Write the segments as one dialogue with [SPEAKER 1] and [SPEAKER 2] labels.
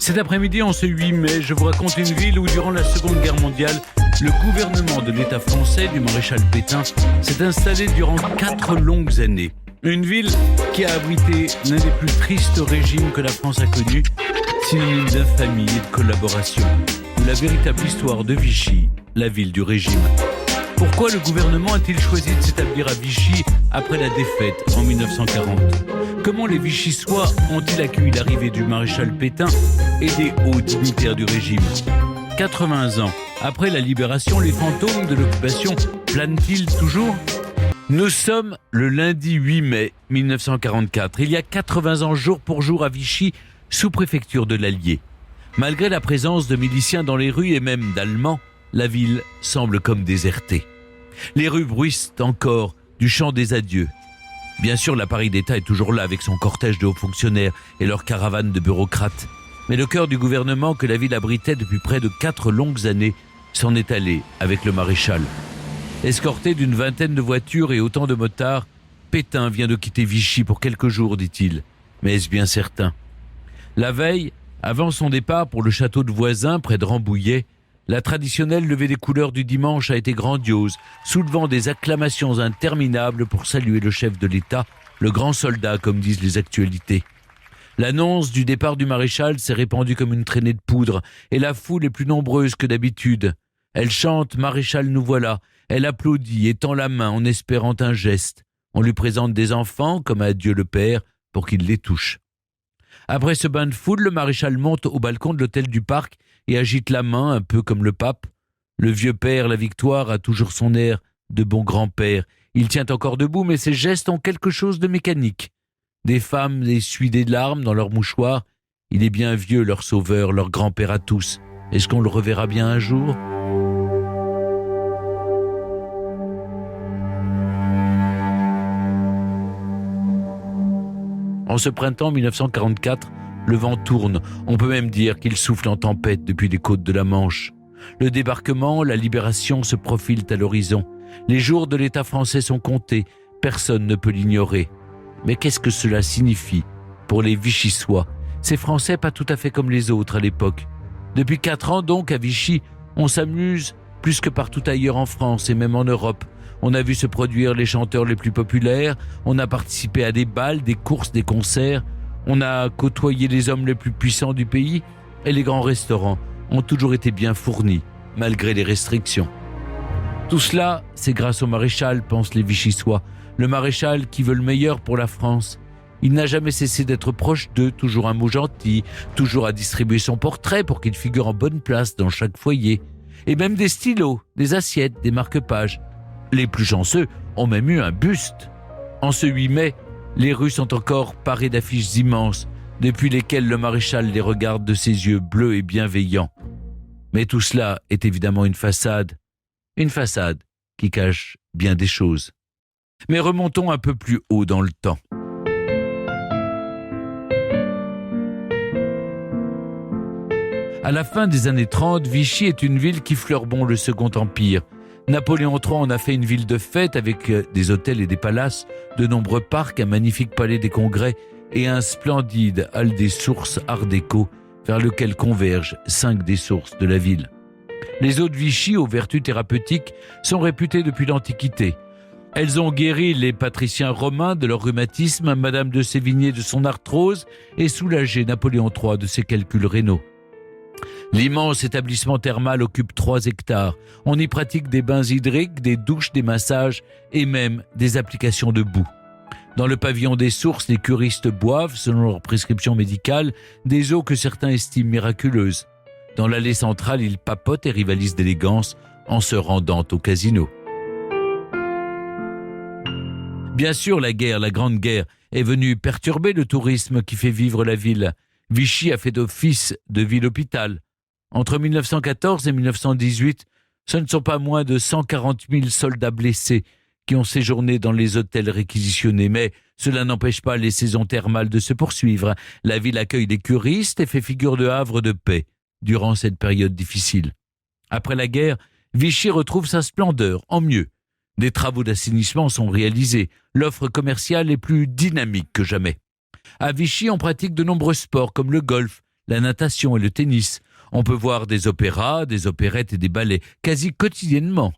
[SPEAKER 1] Cet après-midi, en ce 8 mai, je vous raconte une ville où, durant la Seconde Guerre mondiale, le gouvernement de l'État français du maréchal Pétain s'est installé durant 4 longues années. Une ville qui a abrité l'un des plus tristes régimes que la France a connu, synonyme d'infamie et de collaboration, où la véritable histoire de Vichy, la ville du régime. Pourquoi le gouvernement a-t-il choisi de s'établir à Vichy après la défaite en 1940 ? Comment les Vichysois ont-ils accueilli l'arrivée du maréchal Pétain et des hauts dignitaires du régime ? 80 ans après la libération, les fantômes de l'occupation planent-ils toujours ? Nous sommes le lundi 8 mai 1944. Il y a 80 ans jour pour jour à Vichy, sous-préfecture de l'Allier. Malgré la présence de miliciens dans les rues et même d'Allemands, la ville semble comme désertée. Les rues bruissent encore du chant des adieux. Bien sûr, l'appareil d'État est toujours là avec son cortège de hauts fonctionnaires et leur caravane de bureaucrates. Mais le cœur du gouvernement que la ville abritait depuis près de 4 longues années s'en est allé avec le maréchal. Escorté d'une vingtaine de voitures et autant de motards, Pétain vient de quitter Vichy pour quelques jours, dit-il. Mais est-ce bien certain ? La veille, avant son départ pour le château de Voisin, près de Rambouillet, la traditionnelle levée des couleurs du dimanche a été grandiose, soulevant des acclamations interminables pour saluer le chef de l'État, le grand soldat, comme disent les actualités. L'annonce du départ du maréchal s'est répandue comme une traînée de poudre, et la foule est plus nombreuse que d'habitude. Elle chante « Maréchal, nous voilà », elle applaudit et tend la main en espérant un geste. On lui présente des enfants, comme à Dieu le Père, pour qu'il les touche. Après ce bain de foule, le maréchal monte au balcon de l'hôtel du Parc et agite la main, un peu comme le pape. Le vieux père, la victoire, a toujours son air de bon grand-père. Il tient encore debout, mais ses gestes ont quelque chose de mécanique. Des femmes essuient des larmes dans leurs mouchoirs. Il est bien vieux, leur sauveur, leur grand-père à tous. Est-ce qu'on le reverra bien un jour ? En ce printemps 1944, le vent tourne. On peut même dire qu'il souffle en tempête depuis les côtes de la Manche. Le débarquement, la libération se profilent à l'horizon. Les jours de l'État français sont comptés. Personne ne peut l'ignorer. Mais qu'est-ce que cela signifie pour les Vichysois ? Ces Français pas tout à fait comme les autres à l'époque. Depuis 4 ans donc, à Vichy, on s'amuse plus que partout ailleurs en France et même en Europe. On a vu se produire les chanteurs les plus populaires, on a participé à des bals, des courses, des concerts, on a côtoyé les hommes les plus puissants du pays et les grands restaurants ont toujours été bien fournis, malgré les restrictions. Tout cela, c'est grâce au maréchal, pensent les Vichysois, le maréchal qui veut le meilleur pour la France. Il n'a jamais cessé d'être proche d'eux, toujours un mot gentil, toujours à distribuer son portrait pour qu'il figure en bonne place dans chaque foyer. Et même des stylos, des assiettes, des marque-pages. Les plus chanceux ont même eu un buste. En ce 8 mai, les rues sont encore parées d'affiches immenses, depuis lesquelles le maréchal les regarde de ses yeux bleus et bienveillants. Mais tout cela est évidemment une façade qui cache bien des choses. Mais remontons un peu plus haut dans le temps. À la fin des années 30, Vichy est une ville qui fleure bon le Second Empire. Napoléon III en a fait une ville de fête avec des hôtels et des palaces, de nombreux parcs, un magnifique palais des congrès et un splendide hall des sources art déco vers lequel convergent 5 des sources de la ville. Les eaux de Vichy, aux vertus thérapeutiques, sont réputées depuis l'Antiquité. Elles ont guéri les patriciens romains de leur rhumatisme, Madame de Sévigné de son arthrose et soulagé Napoléon III de ses calculs rénaux. L'immense établissement thermal occupe 3 hectares. On y pratique des bains hydriques, des douches, des massages et même des applications de boue. Dans le pavillon des sources, les curistes boivent, selon leur prescription médicale, des eaux que certains estiment miraculeuses. Dans l'allée centrale, ils papotent et rivalisent d'élégance en se rendant au casino. Bien sûr, la Grande Guerre, est venue perturber le tourisme qui fait vivre la ville. Vichy a fait d'office de ville-hôpital. Entre 1914 et 1918, ce ne sont pas moins de 140 000 soldats blessés qui ont séjourné dans les hôtels réquisitionnés. Mais cela n'empêche pas les saisons thermales de se poursuivre. La ville accueille des curistes et fait figure de havre de paix durant cette période difficile. Après la guerre, Vichy retrouve sa splendeur, en mieux. Des travaux d'assainissement sont réalisés. L'offre commerciale est plus dynamique que jamais. À Vichy, on pratique de nombreux sports comme le golf, la natation et le tennis. On peut voir des opéras, des opérettes et des ballets quasi quotidiennement.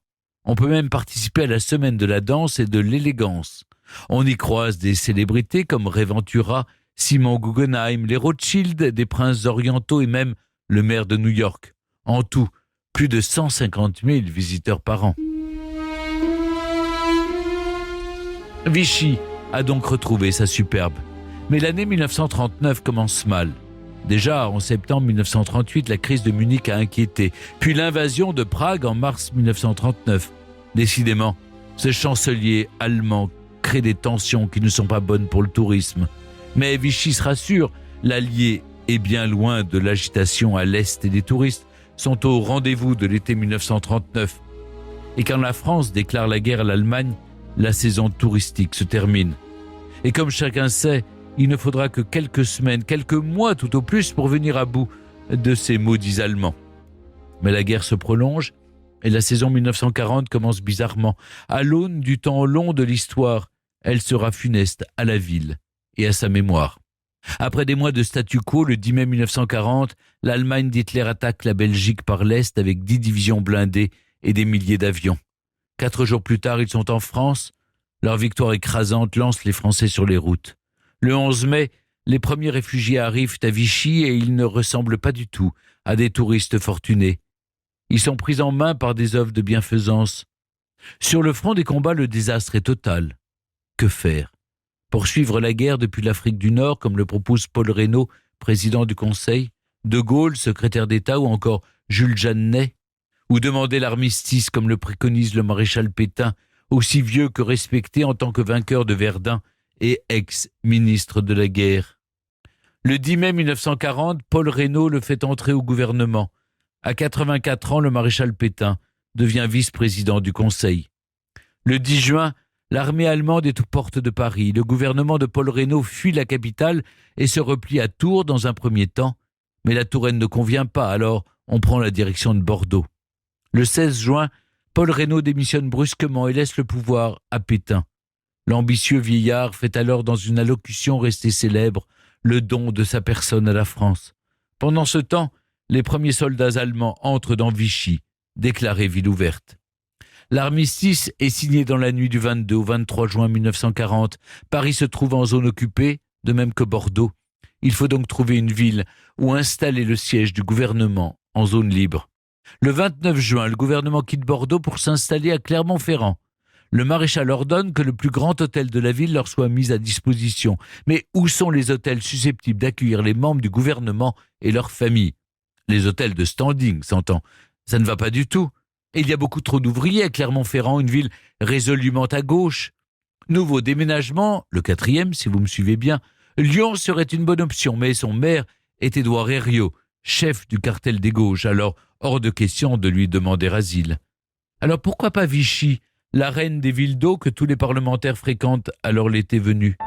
[SPEAKER 1] On peut même participer à la semaine de la danse et de l'élégance. On y croise des célébrités comme Ray Ventura, Simon Guggenheim, les Rothschild, des princes orientaux et même le maire de New York. En tout, plus de 150 000 visiteurs par an. Vichy a donc retrouvé sa superbe. Mais l'année 1939 commence mal. Déjà, en septembre 1938, la crise de Munich a inquiété, puis l'invasion de Prague en mars 1939. Décidément, ce chancelier allemand crée des tensions qui ne sont pas bonnes pour le tourisme. Mais Vichy se rassure, l'Allié est bien loin de l'agitation à l'Est et les touristes sont au rendez-vous de l'été 1939. Et quand la France déclare la guerre à l'Allemagne, la saison touristique se termine. Et comme chacun sait, il ne faudra que quelques semaines, quelques mois tout au plus pour venir à bout de ces maudits Allemands. Mais la guerre se prolonge et la saison 1940 commence bizarrement. À l'aune du temps long de l'histoire, elle sera funeste à la ville et à sa mémoire. Après des mois de statu quo, le 10 mai 1940, l'Allemagne d'Hitler attaque la Belgique par l'Est avec 10 divisions blindées et des milliers d'avions. 4 jours plus tard, ils sont en France. Leur victoire écrasante lance les Français sur les routes. Le 11 mai, les premiers réfugiés arrivent à Vichy et ils ne ressemblent pas du tout à des touristes fortunés. Ils sont pris en main par des œuvres de bienfaisance. Sur le front des combats, le désastre est total. Que faire ? Poursuivre la guerre depuis l'Afrique du Nord, comme le propose Paul Reynaud, président du Conseil, De Gaulle, secrétaire d'État, ou encore Jules Jeanneret, ou demander l'armistice, comme le préconise le maréchal Pétain, aussi vieux que respecté en tant que vainqueur de Verdun et ex-ministre de la guerre. Le 10 mai 1940, Paul Reynaud le fait entrer au gouvernement. À 84 ans, le maréchal Pétain devient vice-président du Conseil. Le 10 juin, l'armée allemande est aux portes de Paris. Le gouvernement de Paul Reynaud fuit la capitale et se replie à Tours dans un premier temps. Mais la Touraine ne convient pas, alors on prend la direction de Bordeaux. Le 16 juin, Paul Reynaud démissionne brusquement et laisse le pouvoir à Pétain. L'ambitieux vieillard fait alors dans une allocution restée célèbre le don de sa personne à la France. Pendant ce temps, les premiers soldats allemands entrent dans Vichy, déclarée ville ouverte. L'armistice est signé dans la nuit du 22 au 23 juin 1940. Paris se trouve en zone occupée, de même que Bordeaux. Il faut donc trouver une ville où installer le siège du gouvernement en zone libre. Le 29 juin, le gouvernement quitte Bordeaux pour s'installer à Clermont-Ferrand. Le maréchal ordonne que le plus grand hôtel de la ville leur soit mis à disposition. Mais où sont les hôtels susceptibles d'accueillir les membres du gouvernement et leurs familles ? Les hôtels de standing, s'entend. Ça ne va pas du tout. Et il y a beaucoup trop d'ouvriers à Clermont-Ferrand, une ville résolument à gauche. Nouveau déménagement, le 4e, si vous me suivez bien. Lyon serait une bonne option, mais son maire est Édouard Herriot, chef du cartel des gauches, alors hors de question de lui demander asile. Alors pourquoi pas Vichy, la reine des villes d'eau que tous les parlementaires fréquentent alors l'été venu ?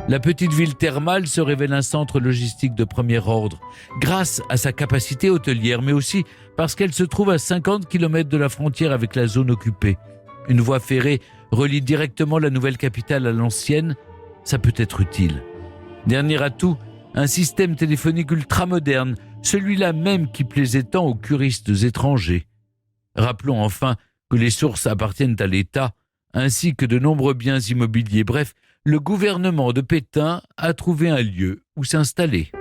[SPEAKER 1] La petite ville thermale se révèle un centre logistique de premier ordre, grâce à sa capacité hôtelière, mais aussi parce qu'elle se trouve à 50 km de la frontière avec la zone occupée. Une voie ferrée relie directement la nouvelle capitale à l'ancienne, ça peut être utile. Dernier atout, un système téléphonique ultramoderne, celui-là même qui plaisait tant aux curistes étrangers. Rappelons enfin que les sources appartiennent à l'État, ainsi que de nombreux biens immobiliers. Bref, le gouvernement de Pétain a trouvé un lieu où s'installer.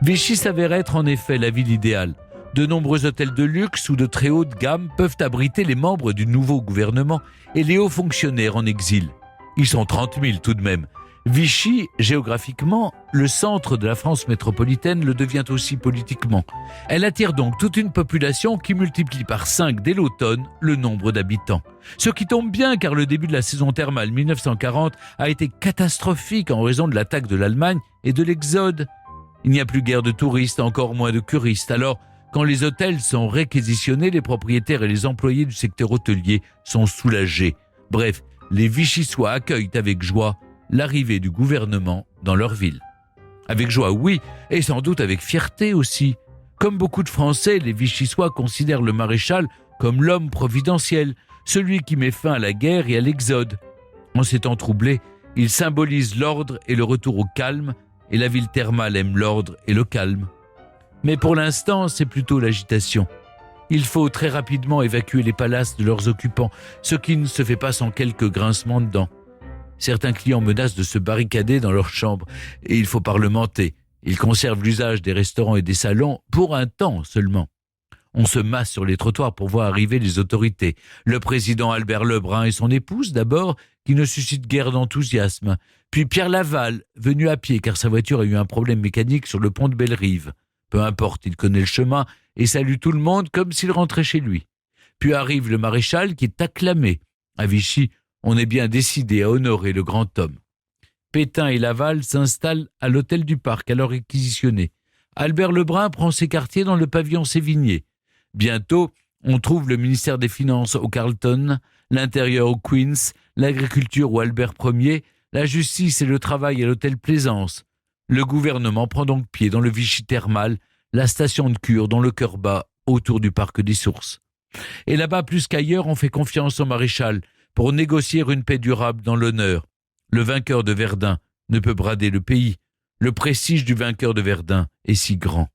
[SPEAKER 1] Vichy s'avère être en effet la ville idéale. De nombreux hôtels de luxe ou de très haute gamme peuvent abriter les membres du nouveau gouvernement et les hauts fonctionnaires en exil. Ils sont 30 000 tout de même. Vichy, géographiquement, le centre de la France métropolitaine, le devient aussi politiquement. Elle attire donc toute une population qui multiplie par 5 dès l'automne le nombre d'habitants. Ce qui tombe bien car le début de la saison thermale 1940 a été catastrophique en raison de l'attaque de l'Allemagne et de l'exode. Il n'y a plus guère de touristes, encore moins de curistes. Alors, quand les hôtels sont réquisitionnés, les propriétaires et les employés du secteur hôtelier sont soulagés. Bref, les Vichysois accueillent avec joie l'arrivée du gouvernement dans leur ville. Avec joie, oui, et sans doute avec fierté aussi. Comme beaucoup de Français, les Vichysois considèrent le maréchal comme l'homme providentiel, celui qui met fin à la guerre et à l'exode. En ces temps troublés, il symbolise l'ordre et le retour au calme, et la ville thermale aime l'ordre et le calme. Mais pour l'instant, c'est plutôt l'agitation. Il faut très rapidement évacuer les palaces de leurs occupants, ce qui ne se fait pas sans quelques grincements de dents. Certains clients menacent de se barricader dans leurs chambres, et il faut parlementer. Ils conservent l'usage des restaurants et des salons pour un temps seulement. On se masse sur les trottoirs pour voir arriver les autorités. Le président Albert Lebrun et son épouse d'abord, qui ne suscitent guère d'enthousiasme. Puis Pierre Laval, venu à pied car sa voiture a eu un problème mécanique sur le pont de Bellerive. Peu importe, il connaît le chemin et salue tout le monde comme s'il rentrait chez lui. Puis arrive le maréchal qui est acclamé. À Vichy, on est bien décidé à honorer le grand homme. Pétain et Laval s'installent à l'hôtel du Parc, alors réquisitionné. Albert Lebrun prend ses quartiers dans le pavillon Sévigné. Bientôt, on trouve le ministère des Finances au Carlton, l'Intérieur au Queen's, l'Agriculture au Albert Ier, la Justice et le Travail à l'hôtel Plaisance. Le gouvernement prend donc pied dans le Vichy thermal, la station de cure dans le cœur bas, autour du Parc des Sources. Et là-bas, plus qu'ailleurs, on fait confiance au maréchal pour négocier une paix durable dans l'honneur. Le vainqueur de Verdun ne peut brader le pays. Le prestige du vainqueur de Verdun est si grand.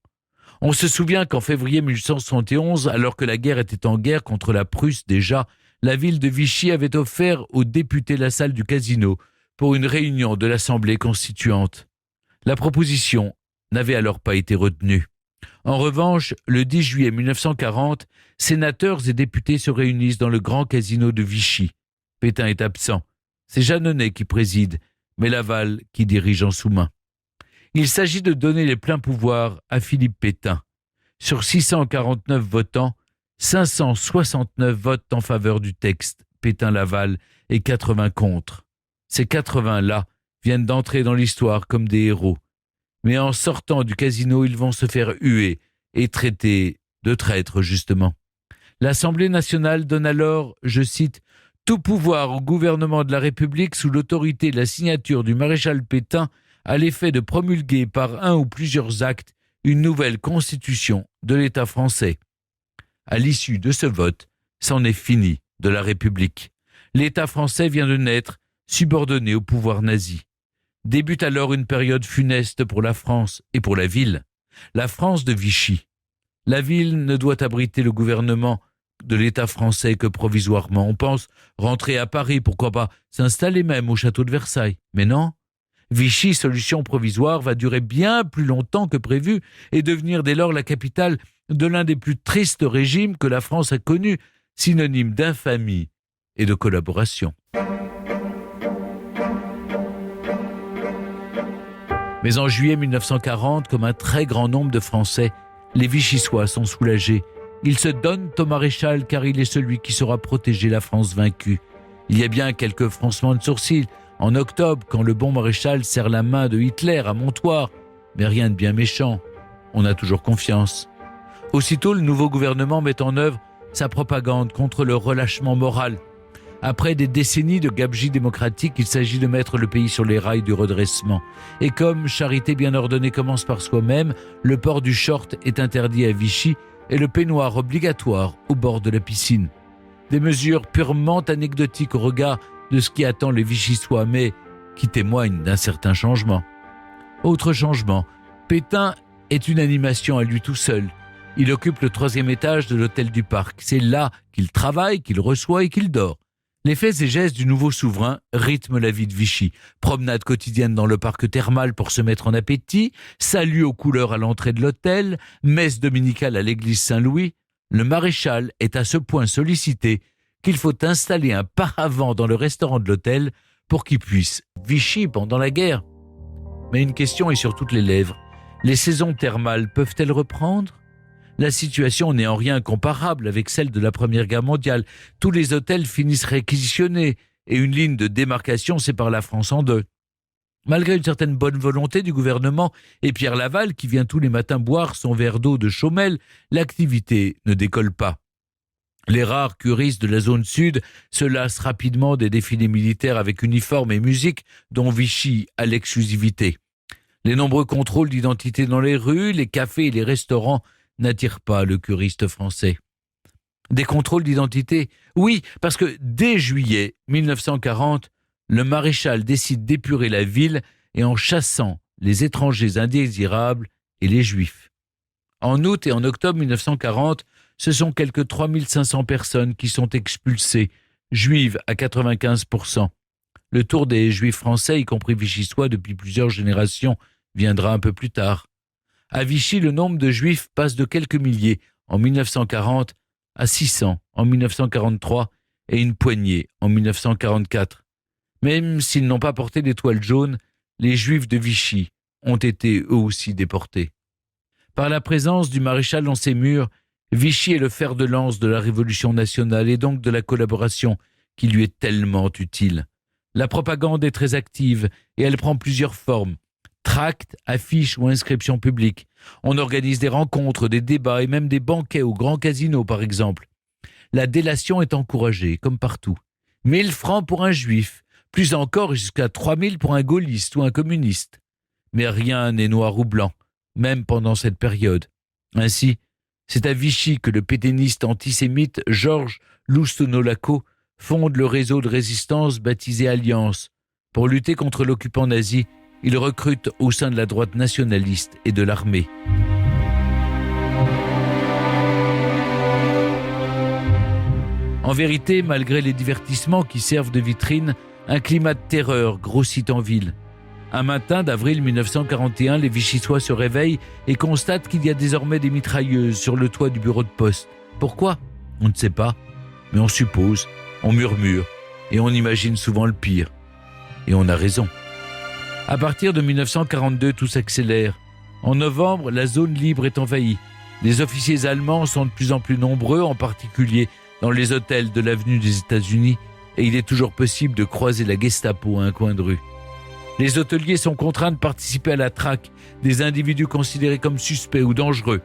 [SPEAKER 1] On se souvient qu'en février 1871, alors que la guerre était en guerre contre la Prusse déjà, la ville de Vichy avait offert aux députés la salle du Casino pour une réunion de l'Assemblée constituante. La proposition n'avait alors pas été retenue. En revanche, le 10 juillet 1940, sénateurs et députés se réunissent dans le grand casino de Vichy. Pétain est absent. C'est Jeanneney qui préside, mais Laval qui dirige en sous-main. Il s'agit de donner les pleins pouvoirs à Philippe Pétain. Sur 649 votants, 569 votent en faveur du texte, Pétain-Laval, et 80 contre. Ces 80-là viennent d'entrer dans l'histoire comme des héros. Mais en sortant du casino, ils vont se faire huer et traiter de traîtres, justement. L'Assemblée nationale donne alors, je cite, « tout pouvoir au gouvernement de la République sous l'autorité de la signature du maréchal Pétain à l'effet de promulguer par un ou plusieurs actes une nouvelle constitution de l'État français. » À l'issue de ce vote, c'en est fini de la République. L'État français vient de naître, subordonné au pouvoir nazi. Débute alors une période funeste pour la France et pour la ville, la France de Vichy. La ville ne doit abriter le gouvernement de l'État français que provisoirement. On pense rentrer à Paris, pourquoi pas s'installer même au château de Versailles. Mais non, Vichy, solution provisoire, va durer bien plus longtemps que prévu et devenir dès lors la capitale de l'un des plus tristes régimes que la France a connu, synonyme d'infamie et de collaboration. Mais en juillet 1940, comme un très grand nombre de Français, les Vichysois sont soulagés. Ils se donnent au maréchal car il est celui qui saura protéger la France vaincue. Il y a bien quelques froncements de sourcils en octobre quand le bon maréchal serre la main de Hitler à Montoire, mais rien de bien méchant. On a toujours confiance. Aussitôt, le nouveau gouvernement met en œuvre sa propagande contre le relâchement moral. Après des décennies de gabegie démocratique, il s'agit de mettre le pays sur les rails du redressement. Et comme charité bien ordonnée commence par soi-même, le port du short est interdit à Vichy et le peignoir obligatoire au bord de la piscine. Des mesures purement anecdotiques au regard de ce qui attend les Vichysois, mais qui témoignent d'un certain changement. Autre changement, Pétain est une animation à lui tout seul. Il occupe le 3e étage de l'hôtel du Parc. C'est là qu'il travaille, qu'il reçoit et qu'il dort. Les faits et gestes du nouveau souverain rythment la vie de Vichy. Promenade quotidienne dans le parc thermal pour se mettre en appétit, salut aux couleurs à l'entrée de l'hôtel, messe dominicale à l'église Saint-Louis. Le maréchal est à ce point sollicité qu'il faut installer un paravent dans le restaurant de l'hôtel pour qu'il puisse Vichy pendant la guerre. Mais une question est sur toutes les lèvres. Les saisons thermales peuvent-elles reprendre ? La situation n'est en rien comparable avec celle de la Première Guerre mondiale. Tous les hôtels finissent réquisitionnés et une ligne de démarcation sépare la France en deux. Malgré une certaine bonne volonté du gouvernement et Pierre Laval qui vient tous les matins boire son verre d'eau de Chaumel, l'activité ne décolle pas. Les rares curistes de la zone sud se lassent rapidement des défilés militaires avec uniforme et musique dont Vichy a l'exclusivité. Les nombreux contrôles d'identité dans les rues, les cafés et les restaurants n'attirent pas le curiste français. Des contrôles d'identité Oui, parce que dès juillet 1940, le maréchal décide d'épurer la ville et en chassant les étrangers indésirables et les juifs. En août et en octobre 1940, ce sont quelques 3500 personnes qui sont expulsées, juives à 95%. Le tour des juifs français, y compris vichysois depuis plusieurs générations, viendra un peu plus tard. À Vichy, le nombre de juifs passe de quelques milliers en 1940 à 600 en 1943 et une poignée en 1944. Même s'ils n'ont pas porté d'étoile jaune, les juifs de Vichy ont été eux aussi déportés. Par la présence du maréchal dans ses murs, Vichy est le fer de lance de la Révolution nationale et donc de la collaboration qui lui est tellement utile. La propagande est très active et elle prend plusieurs formes. Tracts, affiches ou inscriptions publiques. On organise des rencontres, des débats et même des banquets au Grand Casino par exemple. La délation est encouragée, comme partout. 1000 francs pour un juif, plus encore jusqu'à 3000 pour un gaulliste ou un communiste. Mais rien n'est noir ou blanc, même pendant cette période. Ainsi, c'est à Vichy que le pétainiste antisémite Georges Loustonolaco fonde le réseau de résistance baptisé Alliance. Pour lutter contre l'occupant nazi, il recrute au sein de la droite nationaliste et de l'armée. En vérité, malgré les divertissements qui servent de vitrine, un climat de terreur grossit en ville. Un matin d'avril 1941, les Vichysois se réveillent et constatent qu'il y a désormais des mitrailleuses sur le toit du bureau de poste. Pourquoi ? On ne sait pas, mais on suppose, on murmure et on imagine souvent le pire. Et on a raison. À partir de 1942, tout s'accélère. En novembre, la zone libre est envahie. Les officiers allemands sont de plus en plus nombreux, en particulier dans les hôtels de l'avenue des États-Unis, et il est toujours possible de croiser la Gestapo à un coin de rue. Les hôteliers sont contraints de participer à la traque des individus considérés comme suspects ou dangereux.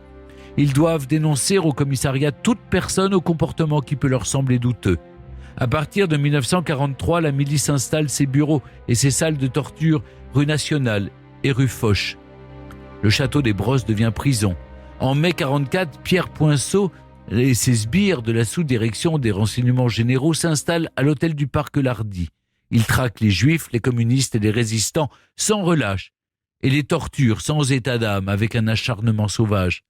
[SPEAKER 1] Ils doivent dénoncer au commissariat toute personne au comportement qui peut leur sembler douteux. À partir de 1943, la milice installe ses bureaux et ses salles de torture rue Nationale et rue Foch. Le château des Brosses devient prison. En mai 1944, Pierre Poinceau et ses sbires de la sous-direction des renseignements généraux s'installent à l'hôtel du Parc Lardy. Ils traquent les juifs, les communistes et les résistants sans relâche et les torturent sans état d'âme avec un acharnement sauvage.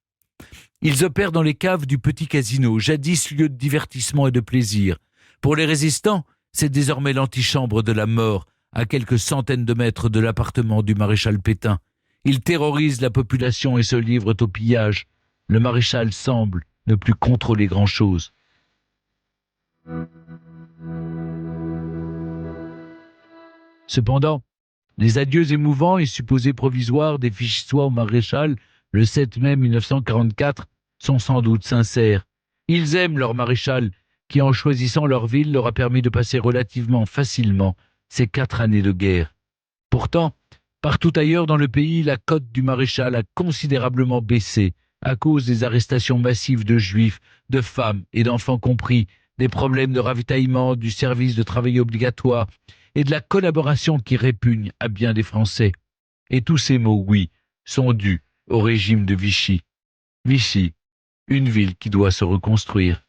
[SPEAKER 1] Ils opèrent dans les caves du petit casino, jadis lieu de divertissement et de plaisir. Pour les résistants, c'est désormais l'antichambre de la mort, à quelques centaines de mètres de l'appartement du maréchal Pétain. Ils terrorisent la population et se livrent au pillage. Le maréchal semble ne plus contrôler grand-chose. Cependant, les adieux émouvants et supposés provisoires des Vichysois au maréchal le 7 mai 1944 sont sans doute sincères. Ils aiment leur maréchal qui, en choisissant leur ville, leur a permis de passer relativement facilement ces 4 années de guerre. Pourtant, partout ailleurs dans le pays, la cote du maréchal a considérablement baissé à cause des arrestations massives de juifs, de femmes et d'enfants compris, des problèmes de ravitaillement, du service de travail obligatoire et de la collaboration qui répugne à bien des Français. Et tous ces mots, oui, sont dus au régime de Vichy. Vichy, une ville qui doit se reconstruire.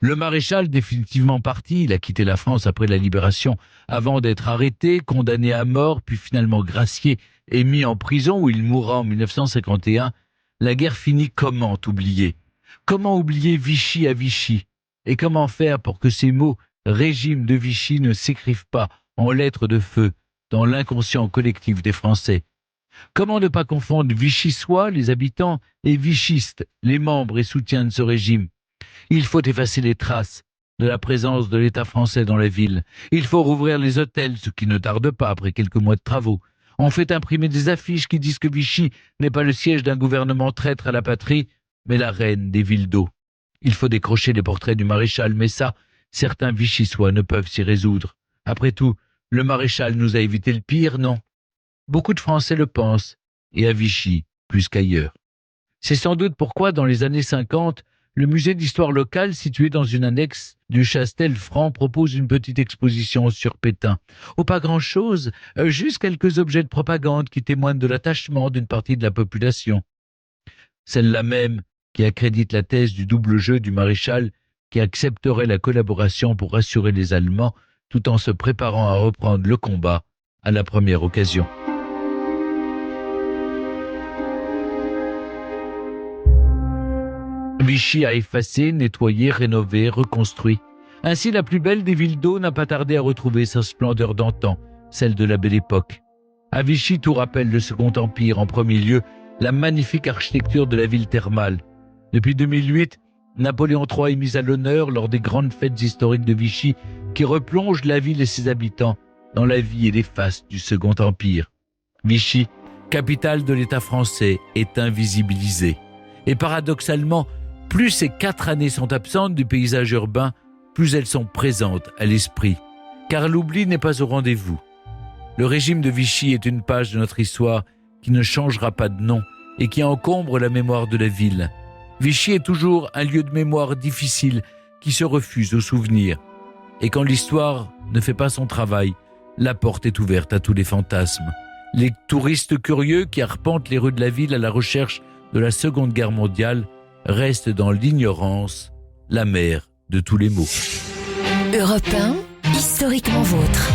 [SPEAKER 1] Le maréchal, définitivement parti, il a quitté la France après la Libération, avant d'être arrêté, condamné à mort, puis finalement gracié et mis en prison où il mourra en 1951. La guerre finit, comment oublier ? Comment oublier Vichy à Vichy ? Et comment faire pour que ces mots « régime de Vichy » ne s'écrivent pas en lettres de feu dans l'inconscient collectif des Français ? Comment ne pas confondre vichysois, les habitants, et vichistes, les membres et soutiens de ce régime ? Il faut effacer les traces de la présence de l'État français dans la ville. Il faut rouvrir les hôtels, ce qui ne tarde pas après quelques mois de travaux. On fait imprimer des affiches qui disent que Vichy n'est pas le siège d'un gouvernement traître à la patrie, mais la reine des villes d'eau. Il faut décrocher les portraits du maréchal, mais ça, certains vichysois ne peuvent s'y résoudre. Après tout, le maréchal nous a évité le pire, non ? Beaucoup de Français le pensent, et à Vichy plus qu'ailleurs. C'est sans doute pourquoi, dans les années 50, Le musée d'histoire locale, situé dans une annexe du Chastel-Franc, propose une petite exposition sur Pétain. Oh, pas grand-chose, juste quelques objets de propagande qui témoignent de l'attachement d'une partie de la population. Celle-là même qui accrédite la thèse du double jeu du maréchal qui accepterait la collaboration pour rassurer les Allemands tout en se préparant à reprendre le combat à la première occasion. Vichy a effacé, nettoyé, rénové, reconstruit. Ainsi, la plus belle des villes d'eau n'a pas tardé à retrouver sa splendeur d'antan, celle de la Belle Époque. À Vichy, tout rappelle le Second Empire, en premier lieu, la magnifique architecture de la ville thermale. Depuis 2008, Napoléon III est mis à l'honneur lors des grandes fêtes historiques de Vichy qui replongent la ville et ses habitants dans la vie et les faces du Second Empire. Vichy, capitale de l'État français, est invisibilisée. Et paradoxalement, plus ces 4 années sont absentes du paysage urbain, plus elles sont présentes à l'esprit. Car l'oubli n'est pas au rendez-vous. Le régime de Vichy est une page de notre histoire qui ne changera pas de nom et qui encombre la mémoire de la ville. Vichy est toujours un lieu de mémoire difficile qui se refuse au souvenir. Et quand l'histoire ne fait pas son travail, la porte est ouverte à tous les fantasmes. Les touristes curieux qui arpentent les rues de la ville à la recherche de la Seconde Guerre mondiale restent dans l'ignorance, la mère de tous les maux.
[SPEAKER 2] Europe 1, historiquement vôtre.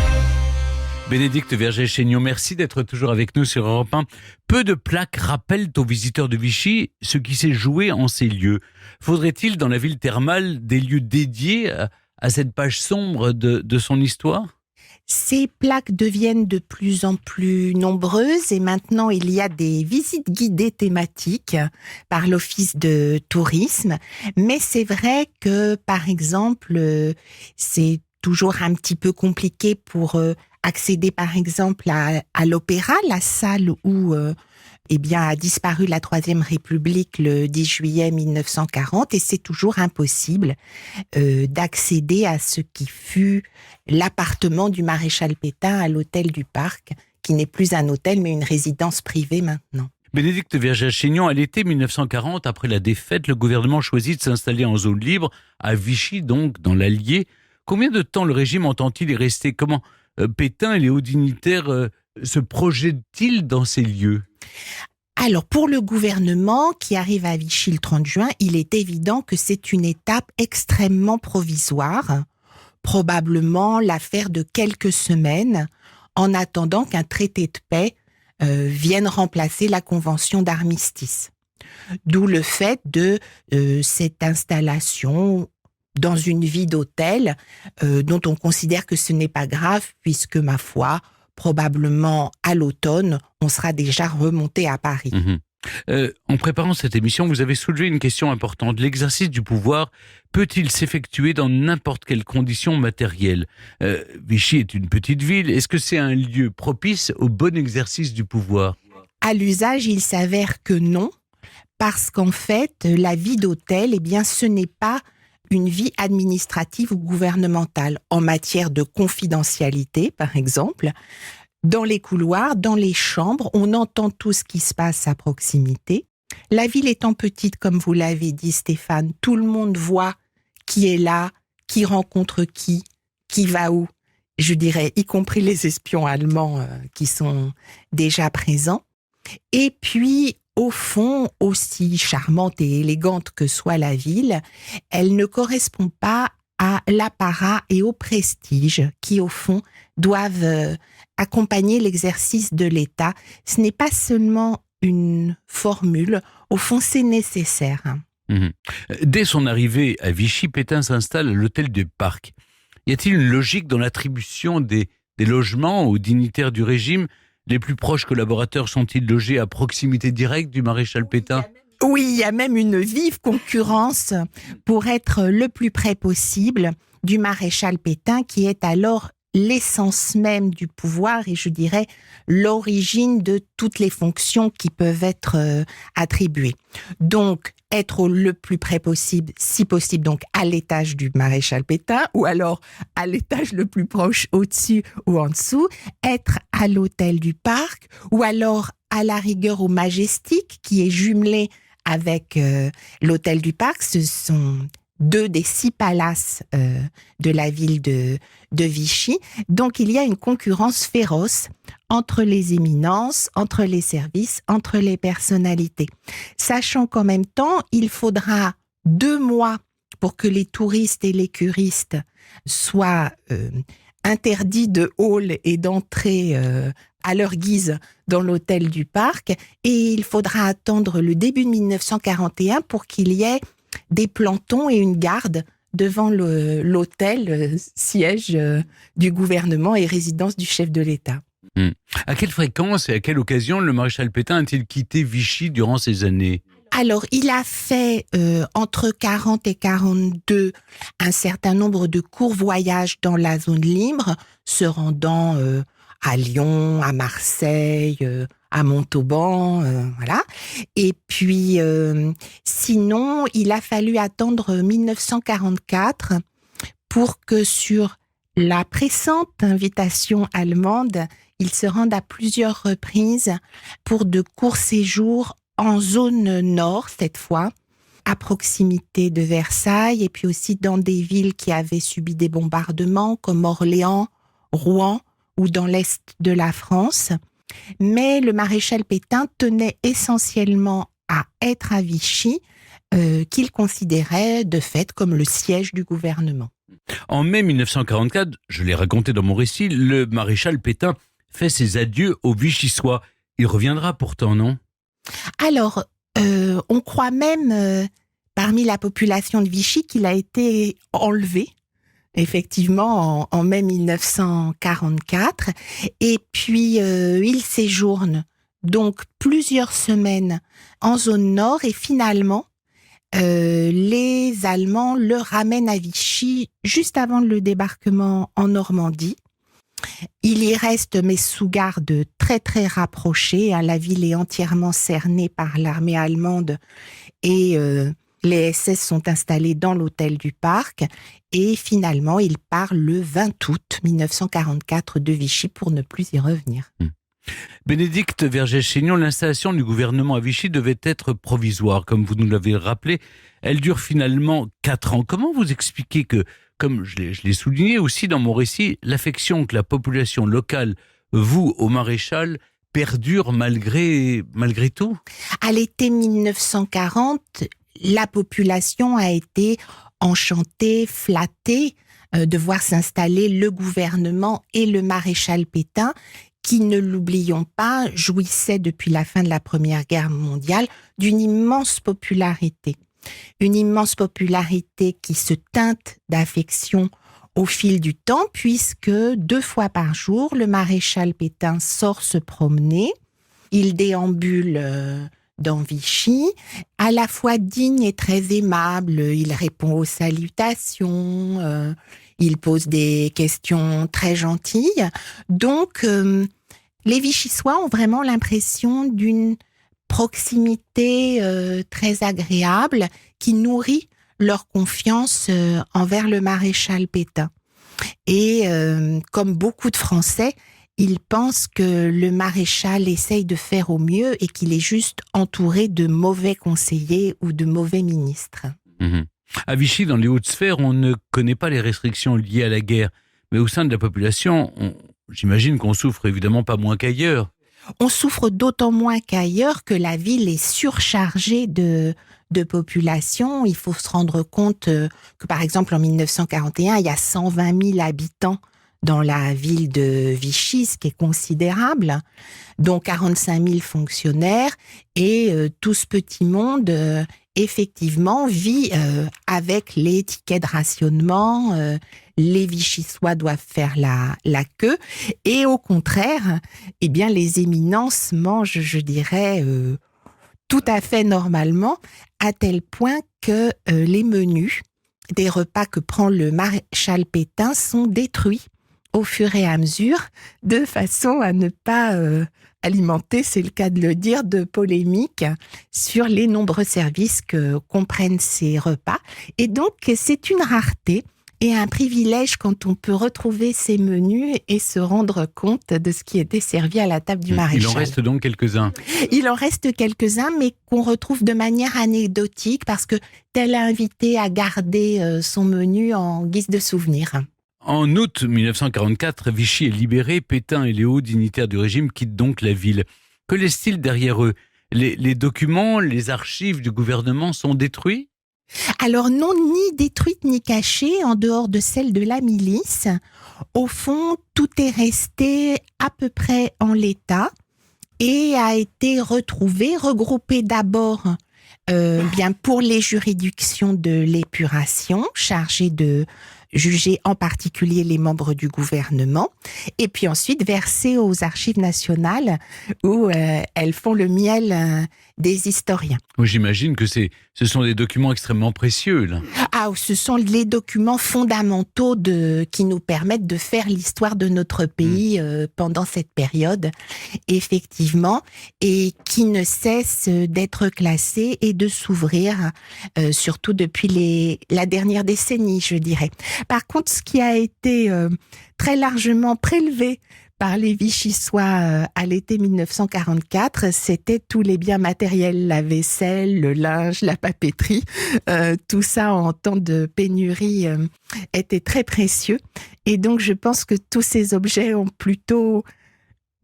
[SPEAKER 1] Bénédicte Vergès-Chaigneau, merci d'être toujours avec nous sur Europe 1. Peu de plaques rappellent aux visiteurs de Vichy ce qui s'est joué en ces lieux. Faudrait-il dans la ville thermale des lieux dédiés à cette page sombre de son histoire ?
[SPEAKER 3] Ces plaques deviennent de plus en plus nombreuses et maintenant il y a des visites guidées thématiques par l'Office de tourisme. Mais c'est vrai que, par exemple, c'est toujours un petit peu compliqué pour accéder, par exemple, à l'Opéra, la salle où a disparu la Troisième République le 10 juillet 1940, et c'est toujours impossible d'accéder à ce qui fut l'appartement du maréchal Pétain à l'hôtel du Parc, qui n'est plus un hôtel mais une résidence privée maintenant.
[SPEAKER 1] Bénédicte Vergès-Chaigneau, à l'été 1940, après la défaite, le gouvernement choisit de s'installer en zone libre, à Vichy donc, dans l'Allier. Combien de temps le régime entend-il y rester ? Comment Pétain et les hauts dignitaires se projettent-ils dans ces lieux ?
[SPEAKER 3] Alors, pour le gouvernement qui arrive à Vichy le 30 juin, il est évident que c'est une étape extrêmement provisoire, probablement l'affaire de quelques semaines, en attendant qu'un traité de paix vienne remplacer la convention d'armistice. D'où le fait de cette installation dans une vie d'hôtel dont on considère que ce n'est pas grave puisque, ma foi, probablement à l'automne, on sera déjà remonté à Paris.
[SPEAKER 1] En préparant cette émission, vous avez soulevé une question importante. L'exercice du pouvoir peut-il s'effectuer dans n'importe quelles conditions matérielles ? Vichy est une petite ville. Est-ce que c'est un lieu propice au bon exercice du pouvoir ?
[SPEAKER 3] À l'usage, il s'avère que non, parce qu'en fait, la vie d'hôtel, ce n'est pas une vie administrative ou gouvernementale. En matière de confidentialité, par exemple, dans les couloirs, dans les chambres, on entend tout ce qui se passe à proximité. La ville étant petite, comme vous l'avez dit Stéphane, tout le monde voit qui est là, qui rencontre qui va où, je dirais, y compris les espions allemands qui sont déjà présents. Et puis, au fond, aussi charmante et élégante que soit la ville, elle ne correspond pas à l'apparat et au prestige qui, au fond, doivent accompagner l'exercice de l'État. Ce n'est pas seulement une formule, au fond, c'est nécessaire.
[SPEAKER 1] Dès son arrivée à Vichy, Pétain s'installe à l'hôtel du Parc. Y a-t-il une logique dans l'attribution des logements aux dignitaires du régime ? Les plus proches collaborateurs sont-ils logés à proximité directe du maréchal Pétain ?
[SPEAKER 3] Oui, il y a même une vive concurrence pour être le plus près possible du maréchal Pétain, qui est alors l'essence même du pouvoir et je dirais l'origine de toutes les fonctions qui peuvent être attribuées. Donc, être le plus près possible, si possible, donc à l'étage du maréchal Pétain, ou alors à l'étage le plus proche au-dessus ou en dessous, être à l'hôtel du Parc, ou alors à la rigueur au Majestic, qui est jumelé avec l'hôtel du Parc. Ce sont 2 des 6 palaces de la ville de Vichy. Donc, il y a une concurrence féroce entre les éminences, entre les services, entre les personnalités. Sachant qu'en même temps, il faudra 2 mois pour que les touristes et les curistes soient interdits de hall et d'entrer à leur guise dans l'hôtel du Parc. Et il faudra attendre le début de 1941 pour qu'il y ait des plantons et une garde devant l'hôtel, siège du gouvernement et résidence du chef de l'État.
[SPEAKER 1] À quelle fréquence et à quelle occasion le maréchal Pétain a-t-il quitté Vichy durant ces années ?
[SPEAKER 3] Alors, il a fait entre 40 et 42 un certain nombre de courts voyages dans la zone libre, se rendant à Lyon, à Marseille, à Montauban, voilà. Et puis, sinon, il a fallu attendre 1944 pour que sur la pressante invitation allemande, il se rende à plusieurs reprises pour de courts séjours en zone nord, cette fois, à proximité de Versailles, et puis aussi dans des villes qui avaient subi des bombardements, comme Orléans, Rouen, ou dans l'est de la France. Mais le maréchal Pétain tenait essentiellement à être à Vichy, qu'il considérait de fait comme le siège du gouvernement.
[SPEAKER 1] En mai 1944, je l'ai raconté dans mon récit, le maréchal Pétain fait ses adieux aux Vichysois. Il reviendra pourtant, non ?
[SPEAKER 3] Alors, on croit même, parmi la population de Vichy, qu'il a été enlevé, effectivement, en mai 1944. Et puis, il séjourne donc plusieurs semaines en zone nord et finalement, les Allemands le ramènent à Vichy juste avant le débarquement en Normandie. Il y reste, mais sous garde très très rapprochée. La ville est entièrement cernée par l'armée allemande et les SS sont installés dans l'hôtel du Parc. Et finalement, il part le 20 août 1944 de Vichy pour ne plus y revenir.
[SPEAKER 1] Bénédicte Vergès-Chaignon, l'installation du gouvernement à Vichy devait être provisoire, comme vous nous l'avez rappelé. Elle dure finalement 4 ans. Comment vous expliquez que, comme je l'ai souligné aussi dans mon récit, l'affection que la population locale voue au maréchal perdure malgré tout ?
[SPEAKER 3] À l'été 1940, la population a été enchantée, flattée de voir s'installer le gouvernement et le maréchal Pétain, qui, ne l'oublions pas, jouissait depuis la fin de la Première Guerre mondiale d'une immense popularité. Une immense popularité qui se teinte d'affection au fil du temps, puisque 2 fois par jour, le maréchal Pétain sort se promener. Il déambule dans Vichy, à la fois digne et très aimable. Il répond aux salutations, il pose des questions très gentilles. Donc, les Vichysois ont vraiment l'impression d'une proximité très agréable qui nourrit leur confiance envers le maréchal Pétain. Et comme beaucoup de Français, ils pensent que le maréchal essaye de faire au mieux et qu'il est juste entouré de mauvais conseillers ou de mauvais ministres.
[SPEAKER 1] À Vichy, dans les hautes sphères, on ne connaît pas les restrictions liées à la guerre. Mais au sein de la population, j'imagine qu'on souffre évidemment pas moins qu'ailleurs.
[SPEAKER 3] On souffre d'autant moins qu'ailleurs que la ville est surchargée de population. Il faut se rendre compte que, par exemple, en 1941, il y a 120 000 habitants dans la ville de Vichy, ce qui est considérable, dont 45 000 fonctionnaires. Et tout ce petit monde, effectivement, vit avec les tickets de rationnement. Les Vichysois doivent faire la queue. Et au contraire, eh bien, les éminences mangent, je dirais, tout à fait normalement, à tel point que les menus des repas que prend le maréchal Pétain sont détruits au fur et à mesure, de façon à ne pas alimenter, c'est le cas de le dire, de polémiques sur les nombreux services que comprennent ces repas. Et donc, c'est une rareté, et un privilège quand on peut retrouver ces menus et se rendre compte de ce qui était servi à la table du maréchal.
[SPEAKER 1] Il en reste donc quelques-uns.
[SPEAKER 3] Il en reste quelques-uns, mais qu'on retrouve de manière anecdotique parce que tel invité a gardé son menu en guise de souvenir.
[SPEAKER 1] En août 1944, Vichy est libéré. Pétain et les hauts dignitaires du régime quittent donc la ville. Que laisse-t-il derrière eux ? Les documents, les archives du gouvernement sont détruits ?
[SPEAKER 3] Alors non, ni détruites ni cachées, en dehors de celles de la milice. Au fond, tout est resté à peu près en l'état et a été retrouvé, regroupé d'abord bien pour les juridictions de l'épuration, chargées de juger en particulier les membres du gouvernement, et puis ensuite versé aux archives nationales où elles font le miel des historiens.
[SPEAKER 1] Oui, j'imagine que ce sont des documents extrêmement précieux, là.
[SPEAKER 3] Ah, ce sont les documents fondamentaux qui nous permettent de faire l'histoire de notre pays pendant cette période, effectivement, et qui ne cessent d'être classés et de s'ouvrir, surtout depuis la dernière décennie, je dirais. Par contre, ce qui a été très largement prélevé par les Vichysois à l'été 1944, c'était tous les biens matériels, la vaisselle, le linge, la papeterie. Tout ça en temps de pénurie était très précieux. Et donc, je pense que tous ces objets ont plutôt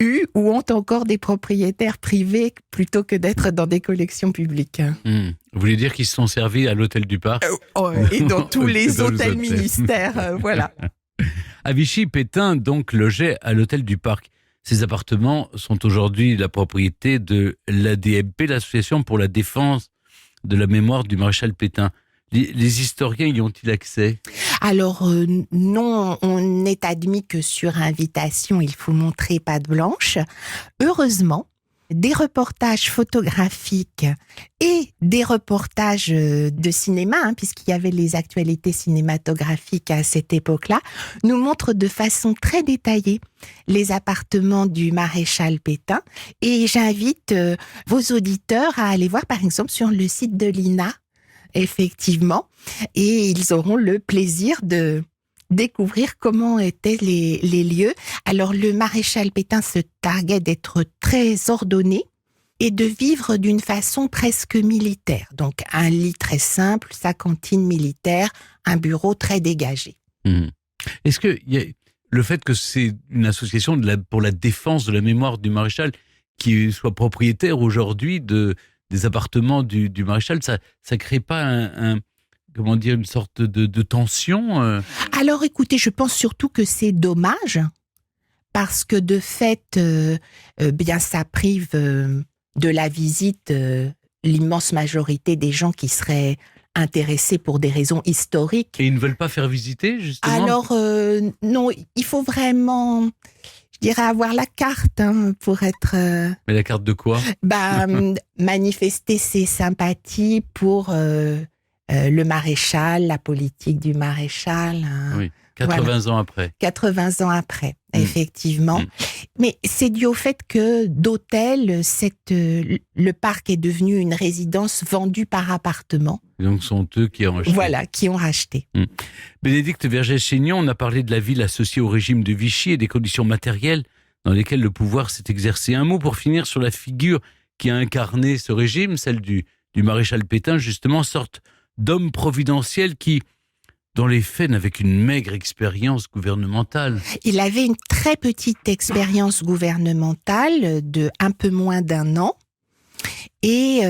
[SPEAKER 3] eu ou ont encore des propriétaires privés plutôt que d'être dans des collections publiques.
[SPEAKER 1] Vous voulez dire qu'ils se sont servis à l'hôtel du Parc ?
[SPEAKER 3] Et dans tous les hôtels ministères, voilà.
[SPEAKER 1] À Vichy, Pétain donc logeait à l'hôtel du Parc. Ces appartements sont aujourd'hui la propriété de l'ADMP, l'Association pour la défense de la mémoire du maréchal Pétain. Les historiens y ont-ils accès ?
[SPEAKER 3] Alors non, on n'est admis que sur invitation, il faut montrer patte blanche. Heureusement, des reportages photographiques et des reportages de cinéma, puisqu'il y avait les actualités cinématographiques à cette époque-là, nous montrent de façon très détaillée les appartements du maréchal Pétain. Et j'invite vos auditeurs à aller voir, par exemple, sur le site de l'INA, effectivement, et ils auront le plaisir de découvrir comment étaient les lieux. Alors, le maréchal Pétain se targuait d'être très ordonné et de vivre d'une façon presque militaire. Donc, un lit très simple, sa cantine militaire, un bureau très dégagé.
[SPEAKER 1] Est-ce que le fait que c'est une association pour la défense de la mémoire du maréchal qui soit propriétaire aujourd'hui des appartements du maréchal, ça crée pas une sorte de tension
[SPEAKER 3] Alors écoutez, je pense surtout que c'est dommage, parce que de fait, bien ça prive de la visite l'immense majorité des gens qui seraient intéressés pour des raisons historiques.
[SPEAKER 1] Et ils ne veulent pas faire visiter, justement ?
[SPEAKER 3] Alors non, il faut vraiment, je dirais, avoir la carte pour être...
[SPEAKER 1] Mais la carte de quoi ?
[SPEAKER 3] Manifester ses sympathies pour le maréchal, la politique du maréchal.
[SPEAKER 1] Oui, 80 ans après.
[SPEAKER 3] 80 ans après, effectivement. Mais c'est dû au fait que d'hôtel, le parc est devenu une résidence vendue par appartement.
[SPEAKER 1] Et donc, ce sont eux qui ont racheté.
[SPEAKER 3] Voilà, qui ont racheté.
[SPEAKER 1] Bénédicte Vergès-Chaignon, on a parlé de la ville associée au régime de Vichy et des conditions matérielles dans lesquelles le pouvoir s'est exercé. Un mot pour finir sur la figure qui a incarné ce régime, celle du maréchal Pétain, justement, sorte d'homme providentiel qui, dans les faits, n'avait qu'une maigre expérience gouvernementale.
[SPEAKER 3] Il avait une très petite expérience gouvernementale de un peu moins d'1 an. Et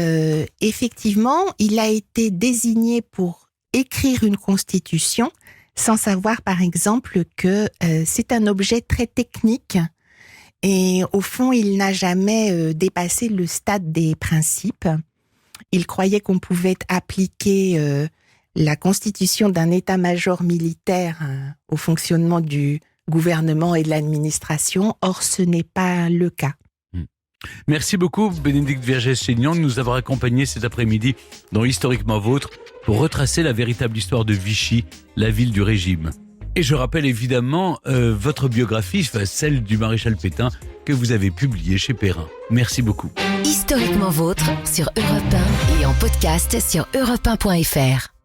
[SPEAKER 3] effectivement, il a été désigné pour écrire une constitution sans savoir, par exemple, que c'est un objet très technique. Et au fond, il n'a jamais dépassé le stade des principes. Il croyait qu'on pouvait appliquer la constitution d'un état-major militaire au fonctionnement du gouvernement et de l'administration. Or, ce n'est pas le cas.
[SPEAKER 1] Merci beaucoup, Bénédicte Vergès-Chaignon, de nous avoir accompagnés cet après-midi dans Historiquement Vôtre pour retracer la véritable histoire de Vichy, la ville du régime. Et je rappelle évidemment votre biographie, celle du maréchal Pétain, que vous avez publiée chez Perrin. Merci beaucoup.
[SPEAKER 2] Historiquement Vôtre sur Europe 1 et en podcast sur europe1.fr.